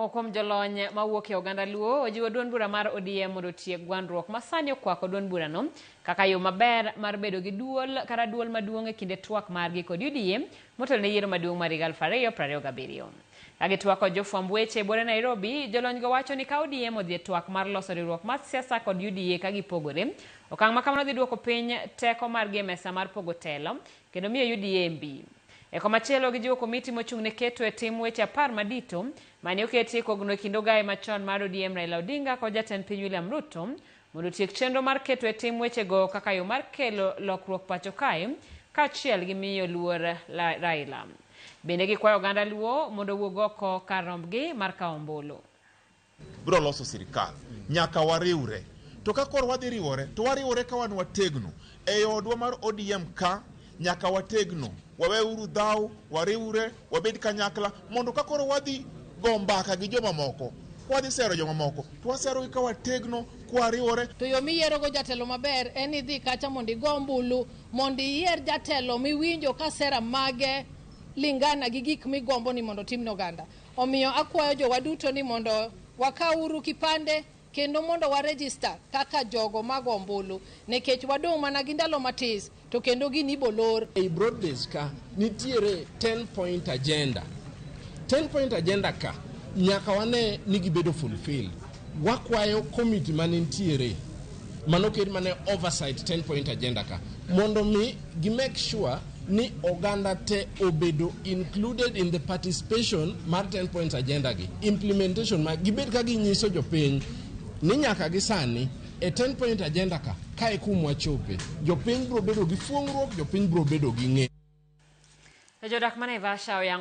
Mokom jolony mawuok e oganda Luo ojiwo duond bura mar ODM mondo otiek gwandruok masani okwako duond bura no kaka yo maber mar bedo gi duol kata duol maduong' e kinde twak margi kod UDM motelo ne yiero maduong' mar 2027. Kagitwako jofwamb weche bore Nairobi, jolony go wacho ni ka ODM odhi e twak mar loso riwruok mar siasa kod UDA ka gipogore, okang' ma kamano dhi duoko piny teko margi e mesa mar pogo telo kendo miyo UDA mbi. E komachielo gijiwo komiti mochung' ne keto e tim weche 10 madito mane oketi kogno kind ogaye machon mar ODM Raila Odinga kod jatend piny William Ruto mondo otiek chenro mar keto e tim weche go kaka yo mar kelo lokruok pacho kae kaachiel gi miyo luor Raila. Bende gikwayo oganda Luo mondo wuog oko kar rombgi mar kawo ombulu. Biro loso sirikal nyaka wariwre, to ka koro wadhi riwore to wariwore ka wan wategno e odwa mar ODM ka nyaka wategno waweuru dhaw wariwre wabed kanyakla mondo ka koro wadhi go mbaka gi joma moko wadhi sero joma moko to wasero ka wategno kwariwore. To yo miyiero go jatelo maber en idhi kacha mondo igo ombulu mondo iyier jatelo miwinjo ka sera mage lingana gi gik migombo ni mondo timne oganda. Omiyo akwayo jowa duto ni mondo wakauru kipande kendo mondo warejista kaka jogo mago ombulu nekech wadong' mana gi ndalo matis to kendo gini bolor. E broad base ka nitiere 10-point agenda. 10-point agenda ka nyaka wane ni gibedo fulfill. Wakwayo committee mane nitiere manoket mane oversight 10-point agenda ka mondo mi gi make sure ni oganda te obedo included in the participation mar 10-point agenda gi implementation ma gibed ka ginyiso jopiny ni nyaka gi sani e 10-point agenda ka kae kumwa chope jopiny bro bedo gi fuong'ruok, jopiny bro bedo gi ng'eyo. Jodak mane Vasha oyango